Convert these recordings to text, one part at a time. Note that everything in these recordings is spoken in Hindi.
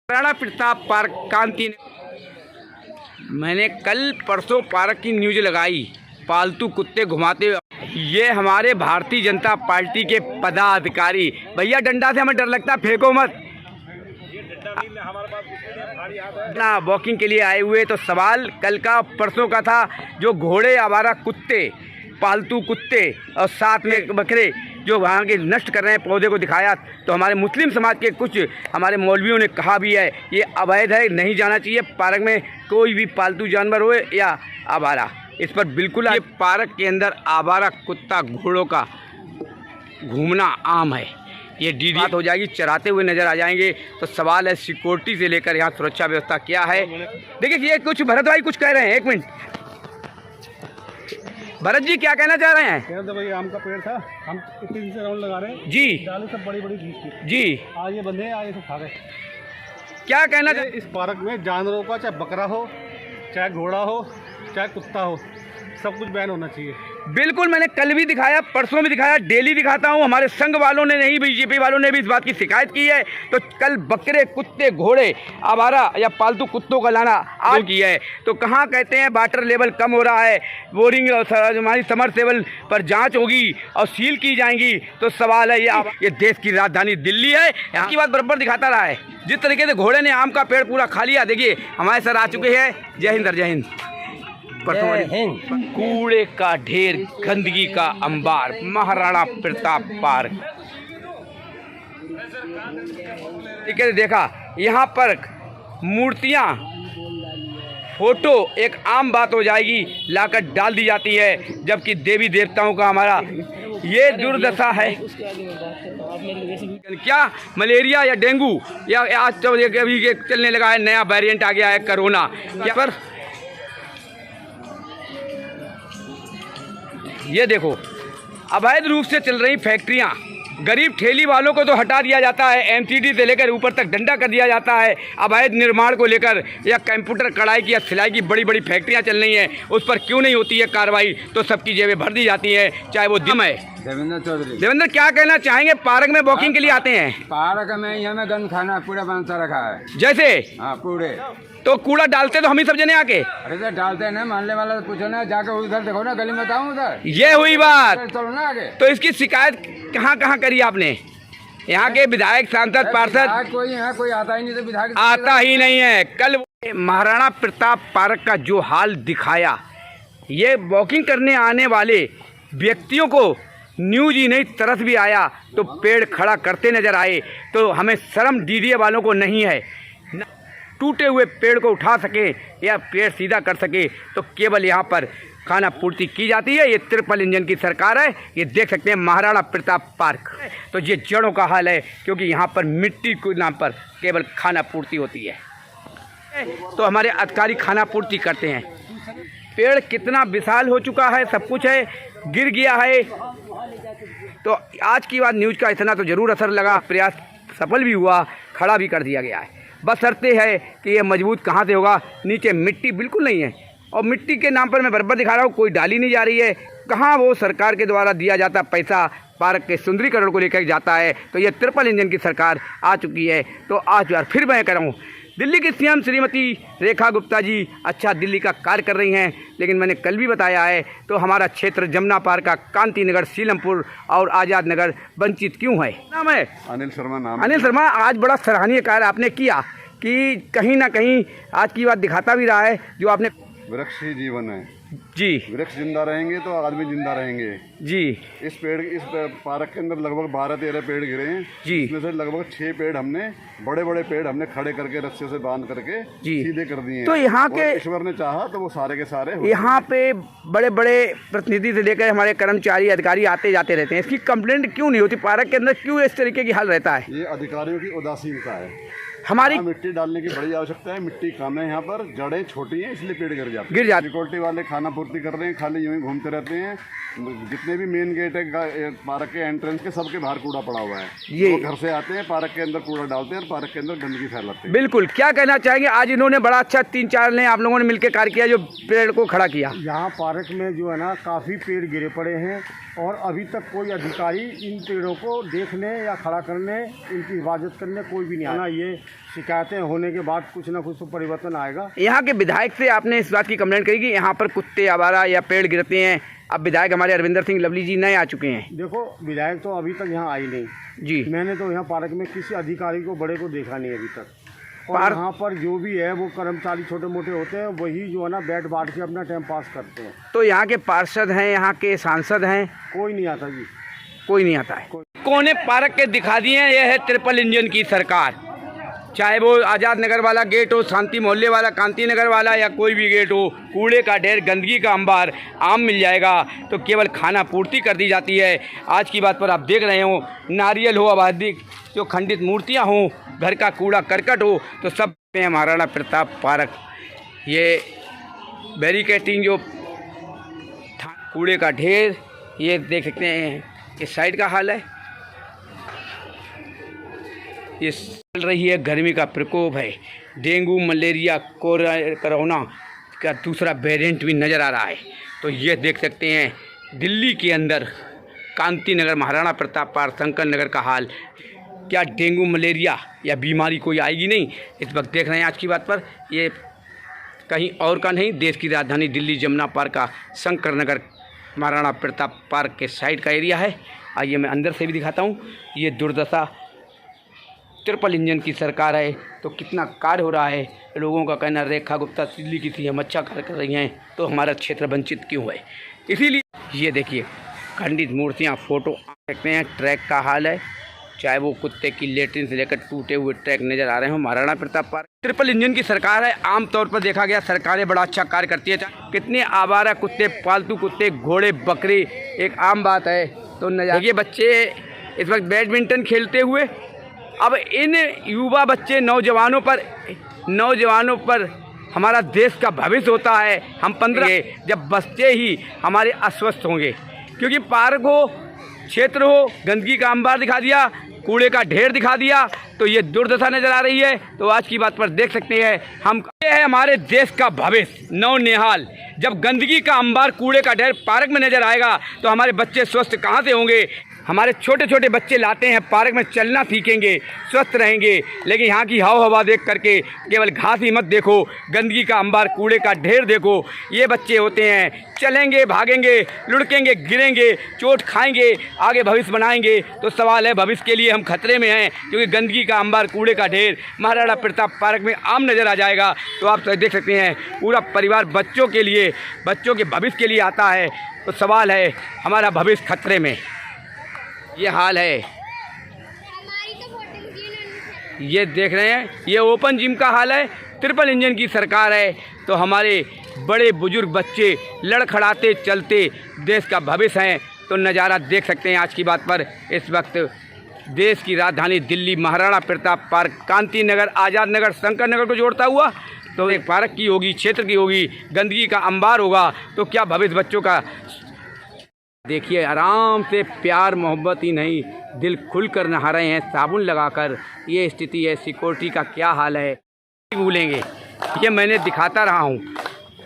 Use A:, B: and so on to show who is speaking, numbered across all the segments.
A: महाराणा प्रताप पार्क कांति। मैंने कल परसों पार्क की न्यूज़ लगाई, पालतू कुत्ते घुमाते हुए। ये हमारे भारतीय जनता पार्टी के पदाधिकारी, भैया डंडा से हमें डर लगता है, फेंको मत। ना वॉकिंग के लिए आए हुए, तो सवाल कल का परसों का था, जो घोड़े आवारा कुत्ते, पालतू कुत्ते और साथ में बकरे जो वहाँ के नष्ट कर रहे हैं पौधे को दिखाया। तो हमारे मुस्लिम समाज के कुछ हमारे मौलवियों ने कहा भी है ये अवैध है, नहीं जाना चाहिए पार्क में कोई भी पालतू जानवर हो या आवारा। इस पर बिल्कुल ये पार्क के अंदर आवारा कुत्ता घोड़ों का घूमना आम है। ये डीडी बात हो जाएगी, चराते हुए नज़र आ जाएंगे। तो सवाल है सिक्योरिटी से लेकर यहाँ सुरक्षा व्यवस्था क्या है। देखिए ये कुछ भरत भाई कुछ कह रहे हैं, एक मिनट भरत जी क्या कहना चाह रहे हैं?
B: कह रहे भाई आम का पेड़ था, हम इतने दिन से राउंड लगा रहे हैं
A: जी,
B: डाली सब बड़ी बड़ी चीज थी
A: जी,
B: आज ये बंदे आज ये सब खा गए।
A: क्या कहना
B: इस पार्क में जानवरों का चाहे बकरा हो, चाहे घोड़ा हो, चाहे कुत्ता हो, सब कुछ बैन होना चाहिए।
A: बिल्कुल, मैंने कल भी दिखाया, परसों भी दिखाया, डेली दिखाता हूँ। हमारे संघ वालों ने नहीं, बीजेपी वालों ने भी इस बात की शिकायत की है। तो कल बकरे कुत्ते घोड़े आवारा या पालतू कुत्तों का लाना आज की है। तो कहाँ कहते हैं वाटर लेवल कम हो रहा है, बोरिंग हमारी समरसेबल पर जांच होगी और सील की जाएंगी। तो सवाल है ये देश की राजधानी दिल्ली है, यहाँ की बात बराबर दिखाता रहा है। जिस तरीके से घोड़े ने आम का पेड़ पूरा खा लिया, देखिए हमारे सर आ चुके हैं। जय हिंद, जय हिंद। कूड़े का ढेर, गंदगी का अंबार, महाराणा प्रताप पार्क। ठीक है, देखा यहाँ पर मूर्तियाँ, फोटो एक आम बात हो जाएगी, लाकर डाल दी जाती है, जबकि देवी देवताओं का हमारा ये दुर्दशा है। क्या मलेरिया या डेंगू या आज तो अभी चलने लगा है, नया वेरिएंट आ गया है कोरोना। क्या पर ये देखो अवैध रूप से चल रही फैक्ट्रियाँ, गरीब ठेली वालों को तो हटा दिया जाता है, एमसीडी से लेकर ऊपर तक डंडा कर दिया जाता है। अवैध निर्माण को लेकर या कंप्यूटर कढ़ाई की या सिलाई की बड़ी बड़ी फैक्ट्रियाँ चल रही हैं, उस पर क्यों नहीं होती है कार्रवाई? तो सबकी जेबें भर दी जाती हैं, चाहे वो दिम है।
C: देवेंद्र चौधरी।
A: देवेंद्र क्या कहना चाहेंगे? पार्क में वॉकिंग के लिए आते हैं,
C: पार्क में यहाँ में गंद खाना पूरा बनता रखा है,
A: जैसे
C: हाँ पूरे।
A: तो कूड़ा डालते तो हम ही सब जने आके,
C: अरे तो डालते हैं ना, मानने वाला तो पूछो ना, जाकर उधर देखो ना, गली में बताऊँ उधर।
A: ये हुई बात।
C: चलो ना आगे।
A: तो इसकी शिकायत कहाँ कहाँ करी आपने? यहाँ के विधायक, सांसद, पार्षद
C: कोई यहाँ कोई आता ही नहीं, तो विधायक
A: आता ही नहीं है। कल महाराणा प्रताप पार्क का जो हाल दिखाया, ये वॉकिंग करने आने वाले व्यक्तियों को न्यूज ही नहीं तरस भी आया, तो पेड़ खड़ा करते नजर आए। तो हमें शर्म डीडीए वालों को नहीं है, टूटे हुए पेड़ को उठा सके या पेड़ सीधा कर सके, तो केवल यहाँ पर खाना पूर्ति की जाती है। ये ट्रिपल इंजन की सरकार है, ये देख सकते हैं महाराणा प्रताप पार्क। तो ये जड़ों का हाल है, क्योंकि यहाँ पर मिट्टी के नाम पर केवल खाना पूर्ति होती है। तो हमारे अधिकारी खाना पूर्ति करते हैं। पेड़ कितना विशाल हो चुका है, सब कुछ है, गिर गया है। तो आज की बात न्यूज़ का इतना तो ज़रूर असर लगा, प्रयास सफल भी हुआ, खड़ा भी कर दिया गया है। बस शर्ते है कि ये मजबूत कहाँ से होगा, नीचे मिट्टी बिल्कुल नहीं है, और मिट्टी के नाम पर मैं बराबर दिखा रहा हूँ, कोई डाली नहीं जा रही है। कहाँ वो सरकार के द्वारा दिया जाता पैसा पार्क के सुंदरीकरण को लेकर जाता है। तो ये ट्रिपल इंजन की सरकार आ चुकी है। तो आज बार फिर मैं कह रहा हूँ, दिल्ली की सीएम श्रीमती रेखा गुप्ता जी अच्छा दिल्ली का कार्य कर रही हैं, लेकिन मैंने कल भी बताया है, तो हमारा क्षेत्र जमुना पार्क का कांति नगर, सीलमपुर और आज़ाद नगर वंचित क्यों है? नाम है
B: अनिल शर्मा। नाम
A: अनिल शर्मा। आज बड़ा सराहनीय कार्य आपने किया कि कहीं ना कहीं आज की बात दिखाता भी रहा है, जो आपने
B: वृक्ष ही जीवन है
A: जी,
B: वृक्ष जिंदा रहेंगे तो आदमी जिंदा रहेंगे
A: जी।
B: इस पार्क के अंदर लगभग 12-13 पेड़ गिरे हैं
A: जी।
B: इसमें से लगभग 6 पेड़ हमने बड़े पेड़ हमने खड़े करके रस्सियों से बांध करके
A: जी
B: सीधे कर दिए।
A: तो यहाँ के
B: ईश्वर ने चाहा तो वो सारे के सारे
A: यहाँ पे बड़े बड़े प्रतिनिधि से लेकर हमारे कर्मचारी अधिकारी आते जाते रहते हैं, इसकी कंप्लेंट क्यों नहीं होती? पार्क के अंदर क्यों इस तरीके की हाल रहता है?
B: ये अधिकारियों की उदासीनता है।
A: हमारी
B: मिट्टी डालने की बड़ी आवश्यकता है, मिट्टी कम है यहाँ पर, जड़ें छोटी हैं इसलिए पेड़ गिर जाते
A: हैं।
B: सिक्योरिटी वाले खाना पूर्ति कर रहे हैं, खाली यूं ही घूमते रहते हैं। जितने भी मेन गेट है पार्क के एंट्रेंस के, सबके बाहर कूड़ा पड़ा हुआ है। ये घर से आते हैं, पार्क के अंदर कूड़ा डालते हैं और पार्क के अंदर गंदगी फैलाते हैं।
A: बिल्कुल, क्या कहना चाहेंगे? आज इन्होंने बड़ा अच्छा 3-4 ने आप लोगों ने मिलकर कार्य किया, जो पेड़ को खड़ा किया।
B: यहाँ पार्क में जो है ना काफ़ी पेड़ गिरे पड़े हैं
D: और अभी तक कोई अधिकारी इन पेड़ों को देखने या खड़ा करने, इनकी हिफाजत करने कोई भी नहीं आया। ये शिकायतें होने के बाद कुछ ना कुछ तो परिवर्तन आएगा।
A: यहाँ के विधायक से आपने इस बात की कंप्लेंट करी कि यहाँ पर कुत्ते आवारा या पेड़ गिरते हैं। अब विधायक हमारे अरविंदर सिंह लवली जी नए आ चुके हैं।
D: देखो, विधायक तो अभी तक यहाँ आई नहीं
A: जी।
D: मैंने तो यहाँ पार्क में किसी अधिकारी को बड़े को देखा नहीं अभी तक। और
A: पार्क
D: यहाँ पर जो भी है वो कर्मचारी छोटे मोटे होते हैं, वही जो है ना बैठ बाट के अपना टाइम पास करते हैं।
A: तो यहाँ के पार्षद हैं, यहाँ के सांसद हैं?
D: कोई नहीं आता जी,
A: कोई नहीं आता है। कोने पार्क के दिखा दिए हैं। यह है ट्रिपल इंजन की सरकार। चाहे वो आज़ाद नगर वाला गेट हो, शांति मोहल्ले वाला, कांति नगर वाला, या कोई भी गेट हो, कूड़े का ढेर, गंदगी का अंबार आम मिल जाएगा। तो केवल खाना पूर्ति कर दी जाती है। आज की बात पर आप देख रहे हो, नारियल हो, आबादी जो खंडित मूर्तियां हो, घर का कूड़ा करकट हो, तो सब में महाराणा प्रताप पार्क। ये बैरिकेटिंग जो कूड़े का ढेर, ये देख सकते हैं इस साइड का हाल है। ये चल रही है गर्मी का प्रकोप है। डेंगू, मलेरिया, कोरोना का दूसरा वेरिएंट भी नज़र आ रहा है। तो ये देख सकते हैं दिल्ली के अंदर कांति नगर, महाराणा प्रताप पार्क, शंकर नगर का हाल। क्या डेंगू, मलेरिया या बीमारी कोई आएगी नहीं? इस वक्त देख रहे हैं आज की बात पर, ये कहीं और का नहीं, देश की राजधानी दिल्ली जमुना पार्क का शंकर नगर महाराणा प्रताप पार्क के साइड का एरिया है। आइए मैं अंदर से भी दिखाता हूँ। ये दुर्दशा ट्रिपल इंजन की सरकार है तो कितना कार्य हो रहा है। लोगों का कहना, रेखा गुप्ता दिल्ली की सीएम अच्छा कार्य कर रही हैं तो हमारा क्षेत्र वंचित क्यों है। इसीलिए ये देखिए खंडित मूर्तियाँ, फोटो देखते हैं। ट्रैक का हाल है, चाहे वो कुत्ते की लेटरिन से लेकर टूटे हुए ट्रैक नज़र आ रहे हो। Maharana Pratap park triple engine की सरकार है। आमतौर पर देखा गया सरकारें बड़ा अच्छा कार्य करती है। कितने आवारा कुत्ते, पालतू कुत्ते, घोड़े, बकरी एक आम बात है। तो ये बच्चे इस वक्त बैडमिंटन खेलते हुए, अब इन युवा बच्चे नौजवानों पर हमारा देश का भविष्य होता है। हम 15 जब बच्चे ही हमारे अस्वस्थ होंगे, क्योंकि पार्क हो, क्षेत्र हो, गंदगी का अंबार दिखा दिया, कूड़े का ढेर दिखा दिया, तो ये दुर्दशा नज़र आ रही है। तो आज की बात पर देख सकते हैं हम, ये है हमारे देश का भविष्य नौनिहाल। जब गंदगी का अंबार, कूड़े का ढेर पार्क में नज़र आएगा तो हमारे बच्चे स्वस्थ कहाँ से होंगे। हमारे छोटे छोटे बच्चे लाते हैं पार्क में, चलना सीखेंगे, स्वस्थ रहेंगे। लेकिन यहाँ की हवा देख करके केवल घास ही मत देखो, गंदगी का अंबार, कूड़े का ढेर देखो। ये बच्चे होते हैं, चलेंगे, भागेंगे, लुढ़केंगे, गिरेंगे, चोट खाएंगे, आगे भविष्य बनाएंगे। तो सवाल है, भविष्य के लिए हम खतरे में हैं, क्योंकि गंदगी का अंबार, कूड़े का ढेर महाराणा प्रताप पार्क में आम नज़र आ जाएगा। तो आप देख सकते हैं पूरा परिवार बच्चों के लिए, बच्चों के भविष्य के लिए आता है। तो सवाल है, हमारा भविष्य खतरे में। ये हाल है, ये देख रहे हैं, ये ओपन जिम का हाल है। ट्रिपल इंजन की सरकार है तो हमारे बड़े बुजुर्ग बच्चे लड़खड़ाते चलते देश का भविष्य हैं। तो नज़ारा देख सकते हैं आज की बात पर। इस वक्त देश की राजधानी दिल्ली, महाराणा प्रताप पार्क, कांति नगर, आज़ाद नगर, शंकर नगर को जोड़ता हुआ तो एक पार्क की होगी, क्षेत्र की होगी, गंदगी का अंबार होगा। तो क्या भविष्य बच्चों का। देखिए आराम से, प्यार मोहब्बत ही नहीं, दिल खुल कर नहा रहे हैं साबुन लगाकर। ये स्थिति है, सिक्योरिटी का क्या हाल है भूलेंगे। ये मैंने दिखाता रहा हूँ,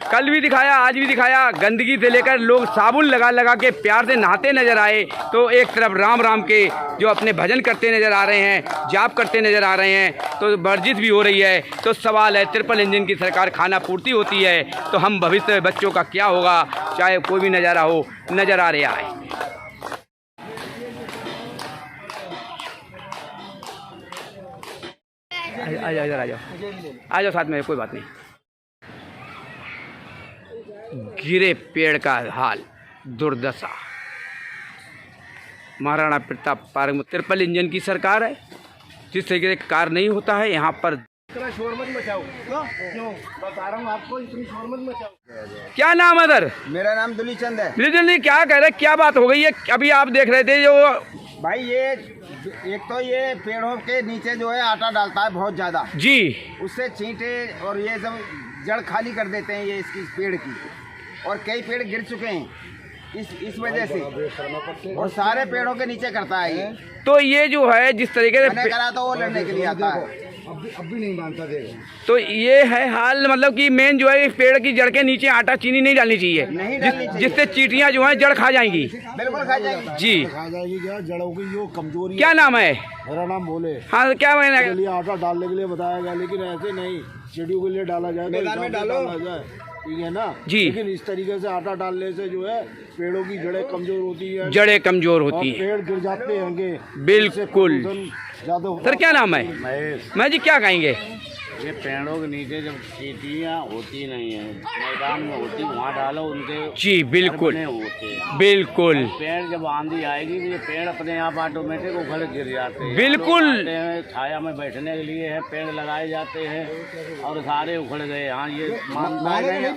A: कल भी दिखाया, आज भी दिखाया। गंदगी से लेकर लोग साबुन लगा के प्यार से नहाते नज़र आए। तो एक तरफ राम राम के जो अपने भजन करते नज़र आ रहे हैं, जाप करते नज़र आ रहे हैं, तो वर्जिश भी हो रही है। तो सवाल है, ट्रिपल इंजन की सरकार, खाना पूर्ति होती है तो हम भविष्य में बच्चों का क्या होगा। चाहे कोई भी नज़ारा हो, नज़र आ रहा है। आ जाओ साथ में, कोई बात नहीं। गिरे पेड़ का हाल, दुर्दशा। महाराणा प्रताप पार्क में ट्रिपल इंजन की सरकार है। जिस तरीके से कार्य नहीं होता है यहाँ पर।
D: इतना शोर मत मचाओ, क्यों बता रहा हूँ आपको, इतनी शोर मत मचाओ।
A: क्या नाम है सर?
C: मेरा नाम दुलीचंद है।
A: दुलीचंद जी, क्या कह रहे, क्या बात हो गई है? अभी आप देख रहे थे जो
C: भाई, ये एक तो ये पेड़ों के नीचे जो है आटा डालता है बहुत ज्यादा
A: जी,
C: उससे चींटे और ये सब जड़ खाली कर देते हैं ये इसकी पेड़ की, और कई पेड़ गिर चुके हैं इस वजह से, और सारे पेड़ों के नीचे करता है ये।
A: तो ये जो है जिस तरीके से
C: करा तो वो लड़ने के लिए आता है।
D: अब भी नहीं मानता देगा।
A: तो ये है हाल, मतलब कि मेन जो है पेड़ की जड़ के नीचे आटा चीनी नहीं डालनी चाहिए,
C: नहीं डालनी चाहिए।
A: जिससे चींटियां जो हैं जड़ खा जाएंगी।
C: बिल्कुल खा जाएगी।
A: जी,
D: खा जाएगी क्या, जड़ों की जो कमजोरी।
A: क्या नाम है?
D: मेरा नाम भोले।
A: हाँ, क्या मैंने
D: के लिए आटा डालने के लिए बताया गया, लेकिन ऐसे नहीं, चिड़ियों के लिए डाला जाए,
C: मैदान में डालो।
D: ठीक है ना
A: जी।
D: लेकिन इस तरीके से आटा डालने से जो है पेड़ों की जड़ें कमजोर होती है,
A: जड़ें कमजोर
D: और
A: होती हैं।
D: पेड़ गिर जाते होंगे।
A: बिल्कुल।
D: ज्यादा
A: सर क्या नाम है?
E: महेश,
A: मैं जी क्या कहेंगे?
E: ये पेड़ों के नीचे जब चींटियाँ होती नहीं है, मैदान में होती, वहाँ डालो, उनके
A: जी बिल्कुल
E: बने होते हैं।
A: बिल्कुल
E: पेड़ जब आंधी आएगी तो ये पेड़ अपने आप ऑटोमेटिक उखड़ गिर जाते हैं।
A: बिल्कुल।
E: लोग आते हैं, छाया में बैठने के लिए है, पेड़ लगाए जाते हैं और सारे उखड़ गए। हाँ, ये मानता है।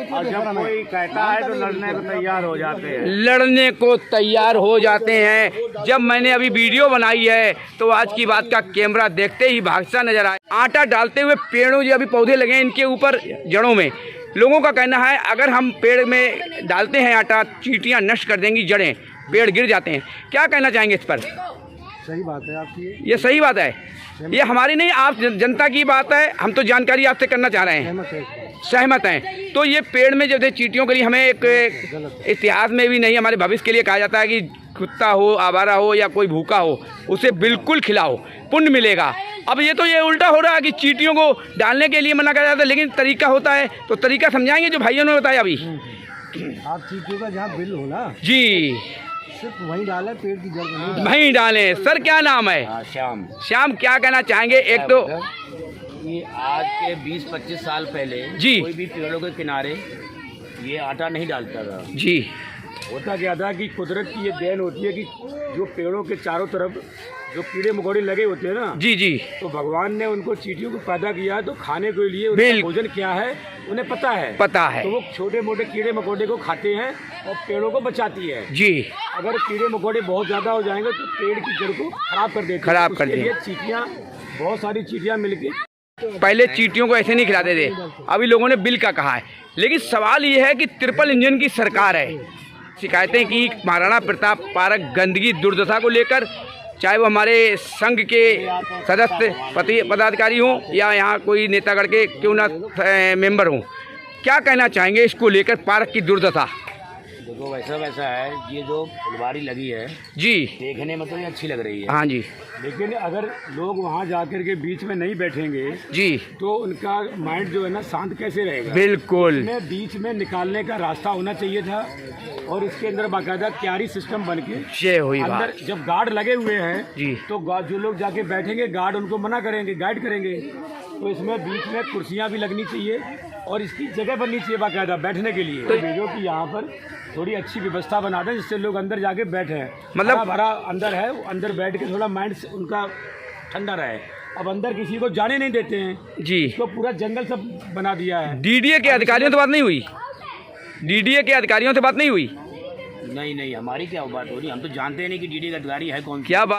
E: और जब कोई कहता है तो लड़ने को तैयार हो जाते हैं।
A: लड़ने को तैयार हो जाते हैं। जब मैंने अभी वीडियो बनाई है तो आज की बात का कैमरा देखते ही भागता नजर आया। आटा डालते हुए पेड़ों जो अभी पौधे लगे हैं इनके ऊपर जड़ों में, लोगों का कहना है अगर हम पेड़ में डालते हैं आटा, चींटियां नष्ट कर देंगी जड़ें, पेड़ गिर जाते हैं। क्या कहना चाहेंगे इस पर?
D: सही बात है आपकी,
A: ये सही बात है, ये हमारी नहीं, आप जनता की बात है। हम तो जानकारी आपसे करना चाह रहे हैं। सहमत हैं। तो ये पेड़ में जो थे चींटियों के लिए हमें एक इतिहास में भी नहीं, हमारे भविष्य के लिए कहा जाता है कि कुत्ता हो, आवारा हो या कोई भूखा हो, उसे बिल्कुल खिलाओ, पुण्य मिलेगा। अब ये तो ये उल्टा हो रहा है कि चींटियों को डालने के लिए मना करा जाता है, लेकिन तरीका होता है, तो तरीका समझाएंगे जो भाइयों ने बताया अभी।
D: आप चींटियों का जहाँ बिल हो ना,
A: जी
D: सिर्फ वहीं डालें, पेड़ की जड़ में नहीं
A: वहीं डालें। सर क्या नाम है?
E: हाँ, श्याम।
A: श्याम, क्या कहना चाहेंगे? एक तो
E: ये आज के 20-25 साल पहले
A: जी।
E: कोई भी पेड़ों के किनारे ये आटा नहीं डालता था।
A: जी
F: होता क्या था कि कुदरत की ये देन होती है कि जो पेड़ों के चारों तरफ जो कीड़े मकोड़े लगे होते हैं ना,
A: जी जी
F: तो भगवान ने उनको चींटियों को पैदा किया तो खाने के लिए उनका
A: बिल्कुल।
F: भोजन क्या है उन्हें पता है।
A: पता है।
F: तो वो छोटे मोटे कीड़े मकोड़े को खाते हैं और पेड़ों को बचाती है।
A: जी
F: अगर कीड़े मकोड़े बहुत ज़्यादा हो जाएंगे तो पेड़ की जड़ को खराब कर देते हैं।
A: खराब कर
F: उसके लिए
A: दें।
F: चींटियाँ, बहुत सारी चींटियाँ मिलकर
A: पहले चींटियों को ऐसे नहीं खिलाते थे, अभी लोगों ने बिल का कहा है। लेकिन सवाल ये है कि ट्रिपल इंजन की सरकार है, शिकायतें की महाराणा प्रताप पार्क गंदगी दुर्दशा को लेकर, चाहे वो हमारे संघ के सदस्य पदाधिकारी हों या यहाँ कोई नेतागढ़ के क्यों ना मेंबर हों। क्या कहना चाहेंगे इसको लेकर, पार्क की दुर्दशा?
E: देखो वैसा है, ये जो फुलवारी लगी है
A: जी
E: देखने में तो ये अच्छी लग रही है,
A: हाँ जी
F: लेकिन अगर लोग वहाँ जाकर के बीच में नहीं बैठेंगे
A: जी
F: तो उनका माइंड जो है ना शांत कैसे रहेगा।
A: बिल्कुल।
F: इसमें बीच में निकालने का रास्ता होना चाहिए था और इसके अंदर बाकायदा क्यारी सिस्टम बन के
A: ये हुई
F: अंदर
A: बात।
F: जब गार्ड लगे हुए हैं
A: जी।
F: तो जो लोग जाके बैठेंगे गार्ड उनको मना करेंगे, गाइड करेंगे। तो इसमें बीच में कुर्सियां भी लगनी चाहिए और इसकी जगह बननी चाहिए बाकायदा बैठने के लिए। तो भेजो कि यहाँ पर थोड़ी अच्छी व्यवस्था बना दें जिससे लोग अंदर जाके बैठे,
A: मतलब-
F: हरा भरा अंदर है, अंदर बैठ के थोड़ा माइंड उनका ठंडा रहे। अब अंदर किसी को जाने नहीं देते हैं
A: जी।
F: तो पूरा जंगल सब बना दिया है।
A: डीडीए के अधिकारियों से बात नहीं हुई? डीडीए के अधिकारियों से बात नहीं हुई?
E: नहीं हमारी क्या बात हो रही, हम तो जानते नहीं कि डीडी का अधिकारी है कौन।
A: क्या बात